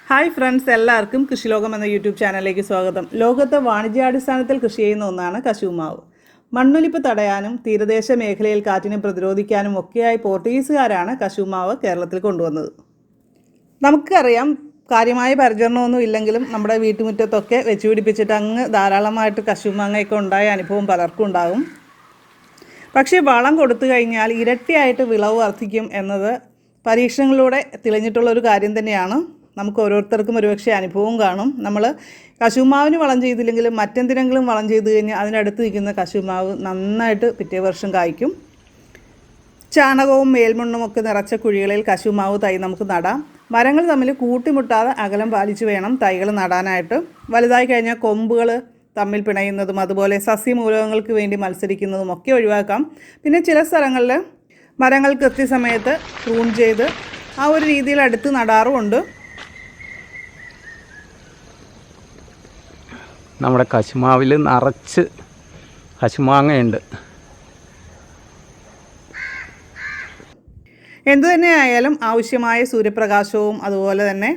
Hi friends, എല്ലാവർക്കും കൃഷി ലോകം എന്ന യൂട്യൂബ് ചാനലിലേക്ക് സ്വാഗതം. ലോകത്ത് വാണിജ്യാടിസ്ഥാനത്തിൽ കൃഷി ചെയ്യുന്ന ഒന്നാണ് കശുവ് മാവ്. മണ്ണൊലിപ്പ് തടയാനും തീരദേശ മേഖലയിൽ കാറ്റിനെ പ്രതിരോധിക്കാനും ഒക്കെയായി പോർട്ടുഗീസുകാരാണ് കശുവ് മാവ് കേരളത്തിൽ കൊണ്ടുവന്നത്. നമുക്കറിയാം, കാര്യമായ പരിചരണമൊന്നും ഇല്ലെങ്കിലും നമ്മുടെ വീട്ടുമുറ്റത്തൊക്കെ വെച്ച് പിടിപ്പിച്ചിട്ട് അങ്ങ് ധാരാളമായിട്ട് കശുവ് മാങ്ങയൊക്കെ ഉണ്ടായ അനുഭവം പലർക്കും ഉണ്ടാകും. പക്ഷേ വളം കൊടുത്തു കഴിഞ്ഞാൽ ഇരട്ടിയായിട്ട് വിളവ് വർദ്ധിക്കും എന്നത് പരീക്ഷണങ്ങളിലൂടെ തെളിഞ്ഞിട്ടുള്ളൊരു കാര്യം തന്നെയാണ്. നമുക്ക് ഓരോരുത്തർക്കും ഒരുപക്ഷെ അനുഭവം കാണും. നമ്മൾ കശുവ് മാവിന് വളം ചെയ്തില്ലെങ്കിലും മറ്റെന്തിനെങ്കിലും വളം ചെയ്ത് കഴിഞ്ഞാൽ അതിനടുത്ത് നിൽക്കുന്ന കശുവ് മാവ് നന്നായിട്ട് പിറ്റേ വർഷം കായ്ക്കും. ചാണകവും മേൽമണ്ണും ഒക്കെ നിറച്ച കുഴികളിൽ കശുവ് മാവ് തൈ നമുക്ക് നടാം. മരങ്ങൾ തമ്മിൽ കൂട്ടിമുട്ടാതെ അകലം പാലിച്ച് വേണം തൈകൾ നടാനായിട്ട്. വലുതായി കഴിഞ്ഞാൽ കൊമ്പുകൾ തമ്മിൽ പിണയുന്നതും അതുപോലെ സസ്യമൂലകങ്ങൾക്ക് വേണ്ടി മത്സരിക്കുന്നതും ഒക്കെ ഒഴിവാക്കാം. പിന്നെ ചില സ്ഥലങ്ങളിൽ മരങ്ങൾ കൃത്യസമയത്ത് പ്രൂൺ ചെയ്ത് ആ ഒരു രീതിയിൽ അടുത്ത് നടാറുമുണ്ട്. നമ്മുടെ കശുമാവിൽ നിറച്ച് കശുമാങ്ങയുണ്ട്. എന്തുതന്നെയായാലും ആവശ്യമായ സൂര്യപ്രകാശവും അതുപോലെ തന്നെ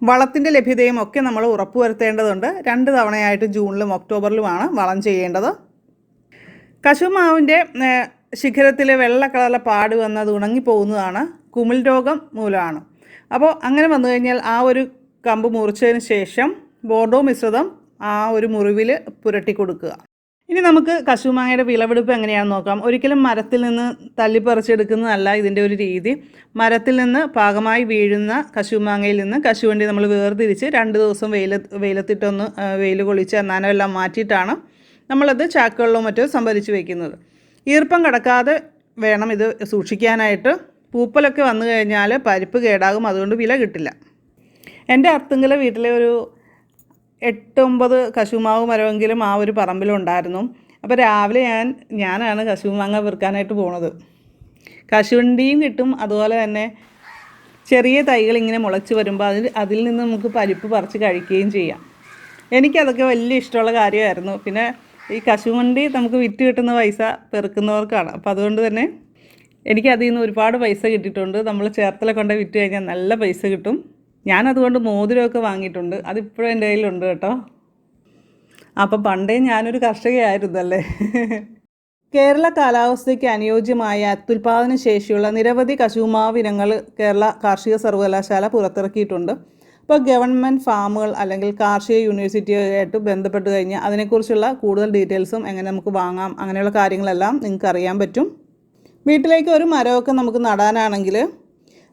വളത്തിൻ്റെ ലഭ്യതയും ഒക്കെ നമ്മൾ ഉറപ്പുവരുത്തേണ്ടതുണ്ട്. 2 തവണയായിട്ട് ജൂണിലും ഒക്ടോബറിലുമാണ് വളം ചെയ്യേണ്ടത്. കശുവ് മാവിൻ്റെ ശിഖരത്തിൽ വെള്ള കളറിലെ പാട് വന്നത് ഉണങ്ങിപ്പോകുന്നതാണ് കുമിൾ രോഗം മൂലമാണ്. അപ്പോൾ അങ്ങനെ വന്നു കഴിഞ്ഞാൽ ആ ഒരു കമ്പ് മുറിച്ചതിന് ശേഷം ബോർഡോ മിശ്രിതം ആ ഒരു മുറിവിൽ പുരട്ടി കൊടുക്കുക. ഇനി നമുക്ക് കശുവ് മാങ്ങയുടെ വിളവെടുപ്പ് എങ്ങനെയാണെന്ന് നോക്കാം. ഒരിക്കലും മരത്തിൽ നിന്ന് തല്ലിപ്പറിച്ചെടുക്കുന്നതല്ല ഇതിൻ്റെ ഒരു രീതി. മരത്തിൽ നിന്ന് പാകമായി വീഴുന്ന കശുവ് മാങ്ങയിൽ നിന്ന് കശുവണ്ടി നമ്മൾ വേർതിരിച്ച് 2 ദിവസം വെയിലത്തിട്ടൊന്ന് വെയിൽ കൊള്ളിച്ച് നനവെല്ലാം മാറ്റിയിട്ടാണ് നമ്മളത് ചാക്കുകളിലോ മറ്റോ സംഭരിച്ച് വയ്ക്കുന്നത്. ഈർപ്പം കടക്കാതെ വേണം ഇത് സൂക്ഷിക്കാനായിട്ട്. പൂപ്പലൊക്കെ വന്നു കഴിഞ്ഞാൽ പരിപ്പ് കേടാകും, അതുകൊണ്ട് വില കിട്ടില്ല. എൻ്റെ അർത്തുങ്കല വീട്ടിലെ ഒരു 8-9 കശുവ് മാവ് മരമെങ്കിലും ആ ഒരു പറമ്പിലുണ്ടായിരുന്നു. അപ്പോൾ രാവിലെ ഞാനാണ് കശുവ് മാങ്ങ പെറുക്കാനായിട്ട് പോണത്. കശുവണ്ടിയും കിട്ടും, അതുപോലെ തന്നെ ചെറിയ തൈകൾ ഇങ്ങനെ മുളച്ച് വരുമ്പോൾ അതിൽ നിന്ന് നമുക്ക് പരിപ്പ് പറിച്ച് കഴിക്കുകയും ചെയ്യാം. എനിക്കതൊക്കെ വലിയ ഇഷ്ടമുള്ള കാര്യമായിരുന്നു. പിന്നെ ഈ കശുവണ്ടി നമുക്ക് വിറ്റ് കിട്ടുന്ന പൈസ പെറുക്കുന്നവർക്കാണ്. അപ്പോൾ അതുകൊണ്ട് തന്നെ എനിക്കതിൽ നിന്ന് ഒരുപാട് പൈസ കിട്ടിയിട്ടുണ്ട്. നമ്മൾ ചേർത്തല കൊണ്ട് വിറ്റ് കഴിഞ്ഞാൽ നല്ല പൈസ കിട്ടും. ഞാനതുകൊണ്ട് മോതിരമൊക്കെ വാങ്ങിയിട്ടുണ്ട്. അതിപ്പോഴും എൻ്റെ കയ്യിലുണ്ട് കേട്ടോ. അപ്പം പണ്ടേ ഞാനൊരു കർഷകയായിരുന്നല്ലേ. കേരള കാലാവസ്ഥയ്ക്ക് അനുയോജ്യമായ അത്യുൽപാദന ശേഷിയുള്ള നിരവധി കശുവ് മാവ് ഇനങ്ങൾ കേരള കാർഷിക സർവകലാശാല പുറത്തിറക്കിയിട്ടുണ്ട്. ഇപ്പോൾ ഗവൺമെൻറ് ഫാമുകൾ അല്ലെങ്കിൽ കാർഷിക യൂണിവേഴ്സിറ്റിയായിട്ട് ബന്ധപ്പെട്ട് കഴിഞ്ഞാൽ അതിനെക്കുറിച്ചുള്ള കൂടുതൽ ഡീറ്റെയിൽസും എങ്ങനെ നമുക്ക് വാങ്ങാം അങ്ങനെയുള്ള കാര്യങ്ങളെല്ലാം നിങ്ങൾക്ക് അറിയാൻ പറ്റും. വീട്ടിലേക്ക് ഒരു മരമൊക്കെ നമുക്ക് നടാനാണെങ്കിൽ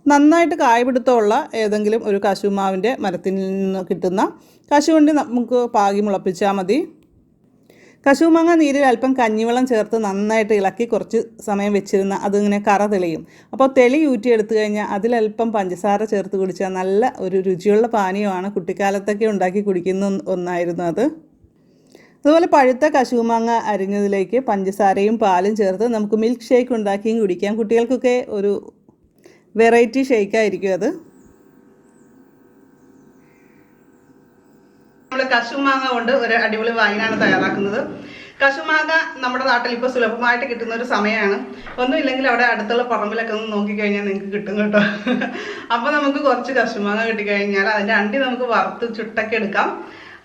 നന്നായിട്ട് കായ്പിടുത്തമുള്ള ഏതെങ്കിലും ഒരു കശുവ് മാവിൻ്റെ മരത്തിൽ നിന്ന് കിട്ടുന്ന കശുവണ്ടി നമുക്ക് പാകി മുളപ്പിച്ചാൽ മതി. കശുവ് മാങ്ങ നീരിൽ അല്പം കഞ്ഞിവെള്ളം ചേർത്ത് നന്നായിട്ട് ഇളക്കി കുറച്ച് സമയം വെച്ചിരുന്ന അതിങ്ങനെ കറ തെളിയും. അപ്പോൾ തെളി ഊറ്റിയെടുത്തു കഴിഞ്ഞാൽ അതിലല്പം പഞ്ചസാര ചേർത്ത് കുടിച്ചാൽ നല്ല ഒരു രുചിയുള്ള പാനീയമാണ്. കുട്ടിക്കാലത്തൊക്കെ ഉണ്ടാക്കി കുടിക്കുന്ന ഒന്നായിരുന്നു അത്. അതുപോലെ പഴുത്ത കശുവ് മാങ്ങ അരിഞ്ഞതിലേക്ക് പഞ്ചസാരയും പാലും ചേർത്ത് നമുക്ക് മിൽക്ക് ഷേക്ക് ഉണ്ടാക്കിയും കുടിക്കാം. കുട്ടികൾക്കൊക്കെ ഒരു വെറൈറ്റി ഷേക്കായിരിക്കും അത്. നമ്മൾ കശുവ് മാങ്ങ കൊണ്ട് ഒരു അടിപൊളി വൈനാണ് തയ്യാറാക്കുന്നത്. കശുവ് മാങ്ങ നമ്മുടെ നാട്ടിൽ ഇപ്പോൾ സുലഭമായിട്ട് കിട്ടുന്ന ഒരു സമയമാണ്. ഒന്നുമില്ലെങ്കിൽ അവിടെ അടുത്തുള്ള പറമ്പിലൊക്കെ ഒന്ന് നോക്കിക്കഴിഞ്ഞാൽ നിങ്ങൾക്ക് കിട്ടും കേട്ടോ. അപ്പോൾ നമുക്ക് കുറച്ച് കശുവ് മാങ്ങ കിട്ടിക്കഴിഞ്ഞാൽ അതിൻ്റെ അണ്ടി നമുക്ക് വറുത്ത് ചുട്ടൊക്കെ എടുക്കാം.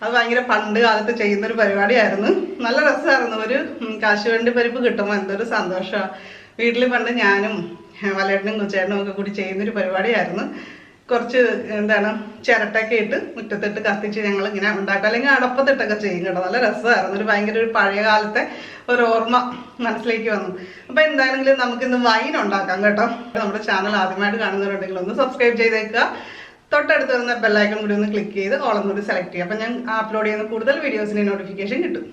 അത് ഭയങ്കര പണ്ട് കാലത്ത് ചെയ്യുന്നൊരു പരിപാടിയായിരുന്നു. നല്ല രസമായിരുന്നു. ഒരു കശുവണ്ടി പരിപ്പ് കിട്ടുമ്പോൾ എന്തൊരു സന്തോഷമാണ്. വീട്ടിൽ പണ്ട് ഞാനും വല്ലേട്ടനും കൊച്ചേട്ടനും ഒക്കെ കൂടി ചെയ്യുന്നൊരു പരിപാടിയായിരുന്നു. കുറച്ച് ചിരട്ടൊക്കെ ഇട്ട് മുറ്റത്തിട്ട് കത്തിച്ച് ഞങ്ങൾ ഇങ്ങനെ ഉണ്ടാക്കും, അല്ലെങ്കിൽ അടപ്പത്തിട്ടൊക്കെ ചെയ്യും കേട്ടോ. നല്ല രസമായിരുന്നു. ഒരു ഭയങ്കര ഒരു പഴയ കാലത്തെ ഒരു ഓർമ്മ മനസ്സിലേക്ക് വന്നു. അപ്പോൾ എന്താണെങ്കിലും നമുക്കിന്ന് വൈൻ ഉണ്ടാക്കാം കേട്ടോ. നമ്മുടെ ചാനൽ ആദ്യമായിട്ട് കാണുന്നവരുണ്ടെങ്കിൽ ഒന്ന് സബ്സ്ക്രൈബ് ചെയ്തേക്കുക. തൊട്ടടുത്ത് വരുന്ന ബെല്ലൈക്കൺ കൂടി ഒന്ന് ക്ലിക്ക് ചെയ്ത് ഓളം കൂടി സെലക്ട് ചെയ്യുക. അപ്പോൾ ഞാൻ അപ്ലോഡ് ചെയ്യുന്ന കൂടുതൽ വീഡിയോസിൻ്റെ നോട്ടിഫിക്കേഷൻ കിട്ടും.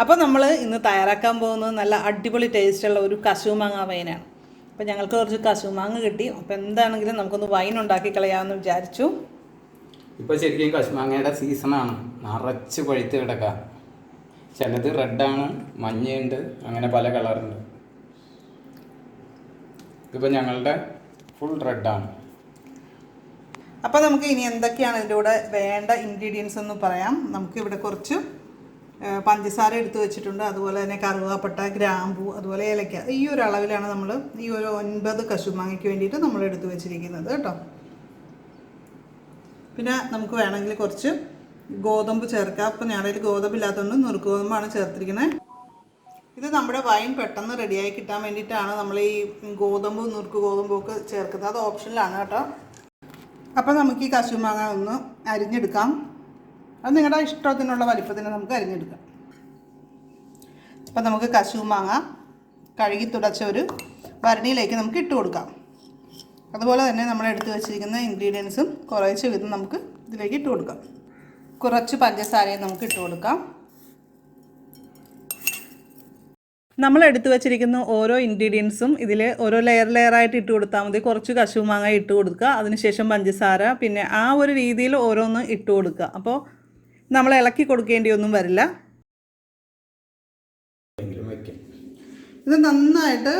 അപ്പോൾ നമ്മൾ ഇന്ന് തയ്യാറാക്കാൻ പോകുന്നത് നല്ല അടിപൊളി ടേസ്റ്റുള്ള ഒരു കശുവ് മാങ്ങ വൈനാണ്. അപ്പോൾ ഞങ്ങൾക്ക് കുറച്ച് കശുവ് മാങ്ങ കിട്ടി. അപ്പോൾ എന്താണെങ്കിലും നമുക്കൊന്ന് വൈൻ ഉണ്ടാക്കി കളയാമെന്ന് വിചാരിച്ചു. ഇപ്പോൾ ശരിക്കും കശുമാങ്ങയുടെ സീസണാണ്. നിറച്ച് പഴുത്ത് കിടക്കുക. ചിലത് റെഡാണ്, മഞ്ഞയുണ്ട്, അങ്ങനെ പല കളറുണ്ട്. ഇപ്പോൾ ഞങ്ങളുടെ ഫുൾ റെഡാണ്. അപ്പോൾ നമുക്ക് ഇനി എന്തൊക്കെയാണ് ഇതിൻ്റെ കൂടെ വേണ്ട ഇൻഗ്രീഡിയൻസ് എന്ന് പറയാം. നമുക്കിവിടെ കുറച്ച് പഞ്ചസാര എടുത്ത് വെച്ചിട്ടുണ്ട്, അതുപോലെ തന്നെ കറുവാപ്പട്ട, ഗ്രാമ്പൂ, അതുപോലെ ഏലക്ക. ഈ ഒരു അളവിലാണ് നമ്മൾ ഈ ഒരു 9 കശുമാങ്ങയ്ക്ക് വേണ്ടിയിട്ട് നമ്മൾ എടുത്ത് വെച്ചിരിക്കുന്നത് കേട്ടോ. പിന്നെ നമുക്ക് വേണമെങ്കിൽ കുറച്ച് ഗോതമ്പ് ചേർക്കാം. അപ്പോൾ ഞങ്ങളുടെ ഗോതമ്പില്ലാത്തതുകൊണ്ട് നുറുക്ക് ഗോതമ്പാണ് ചേർത്തിരിക്കുന്നത്. ഇത് നമ്മുടെ വൈൻ പെട്ടെന്ന് റെഡിയായി കിട്ടാൻ വേണ്ടിയിട്ടാണ് നമ്മൾ ഈ ഗോതമ്പും നുറുക്ക് ഗോതമ്പും ഒക്കെ ചേർക്കുന്നത്. അത് ഓപ്ഷനിലാണ് കേട്ടോ. അപ്പോൾ നമുക്ക് ഈ കശു മാങ്ങ ഒന്ന് അരിഞ്ഞെടുക്കാം. അത് നിങ്ങളുടെ ഇഷ്ടത്തിനുള്ള വലിപ്പത്തിന് നമുക്ക് അരിഞ്ഞെടുക്കാം. അപ്പോൾ നമുക്ക് കശു മാങ്ങ കഴുകി തുടച്ച ഒരു ഭരണിയിലേക്ക് നമുക്ക് ഇട്ട് കൊടുക്കാം. അതുപോലെ തന്നെ നമ്മൾ എടുത്തു വെച്ചിരിക്കുന്ന ഇൻഗ്രീഡിയൻസും കുറേശ്ശെ വിധം നമുക്ക് ഇതിലേക്ക് ഇട്ട് കൊടുക്കാം. കുറച്ച് പഞ്ചസാരയും നമുക്ക് ഇട്ട് കൊടുക്കാം. നമ്മൾ എടുത്തു വെച്ചിരിക്കുന്ന ഓരോ ഇൻഗ്രീഡിയൻസും ഇതിൽ ഓരോ ലെയറായിട്ട് ഇട്ട് കൊടുത്താൽ മതി. കുറച്ച് കശു മാങ്ങ ഇട്ട് കൊടുക്കുക, അതിനുശേഷം പഞ്ചസാര, പിന്നെ ആ ഒരു രീതിയിൽ ഓരോന്ന് ഇട്ട് കൊടുക്കുക. അപ്പോൾ നമ്മൾ ഇളക്കി കൊടുക്കേണ്ടിയൊന്നും വരില്ല. ഇത് നന്നായിട്ട്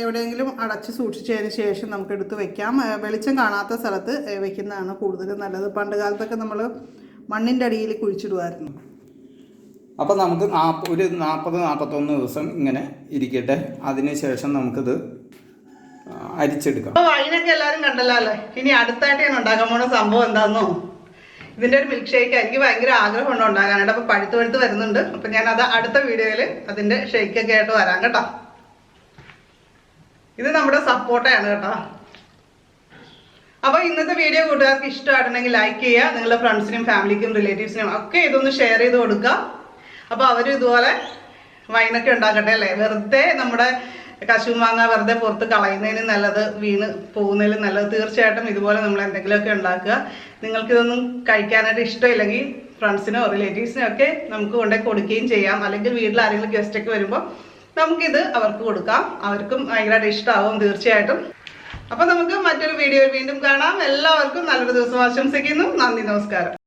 എവിടെയെങ്കിലും അടച്ച് സൂക്ഷിച്ചതിന് ശേഷം നമുക്ക് എടുത്ത് വെക്കാം. വെളിച്ചം കാണാത്ത സ്ഥലത്ത് വെക്കുന്നതാണ് കൂടുതൽ നല്ലത്. പണ്ട് കാലത്തൊക്കെ നമ്മൾ മണ്ണിൻ്റെ അടിയിൽ കുഴിച്ചിടുമായിരുന്നു. അപ്പോൾ നമുക്ക് ഒരു 40-41 ദിവസം ഇങ്ങനെ ഇരിക്കട്ടെ. അതിനുശേഷം നമുക്കിത് അരിച്ചെടുക്കാം. അപ്പോൾ വൈനൊക്കെ എല്ലാവരും കണ്ടല്ലോ അല്ലേ. ഇനി അടുത്തായിട്ട് ഞാൻ ഉണ്ടാക്കാൻ പോകുന്ന സംഭവം എന്താണെന്നോ, ഇതിൻ്റെ ഒരു മിൽക്ക് ഷേക്ക്. എനിക്ക് ഭയങ്കര ആഗ്രഹമുണ്ട് ഉണ്ടാക്കാനായിട്ട്. അപ്പോൾ പഴുത്ത് വരുന്നുണ്ട്. അപ്പോൾ ഞാനത് അടുത്ത വീഡിയോയിൽ അതിൻ്റെ ഷേക്കൊക്കെ ആയിട്ട് വരാം കേട്ടോ. ഇത് നമ്മുടെ സപ്പോർട്ടയാണ് കേട്ടോ. അപ്പോൾ ഇന്നത്തെ വീഡിയോ കൂട്ടുകാർക്ക് ഇഷ്ടമായിട്ടുണ്ടെങ്കിൽ ലൈക്ക് ചെയ്യുക. നിങ്ങളുടെ ഫ്രണ്ട്സിനും ഫാമിലിക്കും റിലേറ്റീവ്സിനും ഒക്കെ ഇതൊന്ന് ഷെയർ ചെയ്ത് കൊടുക്കുക. അപ്പോൾ അവരും ഇതുപോലെ വൈനൊക്കെ ഉണ്ടാക്കട്ടെ അല്ലേ. വെറുതെ നമ്മുടെ കശു മാങ്ങ വെറുതെ പുറത്ത് കളയുന്നതിന് നല്ലത്, വീണ് പോകുന്നതിലും നല്ലത്. തീർച്ചയായിട്ടും ഇതുപോലെ നമ്മൾ എന്തെങ്കിലുമൊക്കെ ഉണ്ടാക്കുക. നിങ്ങൾക്കിതൊന്നും കഴിക്കാനായിട്ട് ഇഷ്ടമില്ലെങ്കിൽ ഫ്രണ്ട്സിനോ റിലേറ്റീവ്സിനോ ഒക്കെ നമുക്ക് കൊണ്ടുപോയി കൊടുക്കുകയും ചെയ്യാം. അല്ലെങ്കിൽ വീട്ടിൽ ആരെങ്കിലും ഗസ്റ്റൊക്കെ വരുമ്പോൾ നമുക്കിത് അവർക്ക് കൊടുക്കാം. അവർക്കും ഭയങ്കരമായിട്ട് ഇഷ്ടമാവും തീർച്ചയായിട്ടും. അപ്പോൾ നമുക്ക് മറ്റൊരു വീഡിയോയിൽ വീണ്ടും കാണാം. എല്ലാവർക്കും നല്ലൊരു ദിവസം ആശംസിക്കുന്നു. നന്ദി, നമസ്കാരം.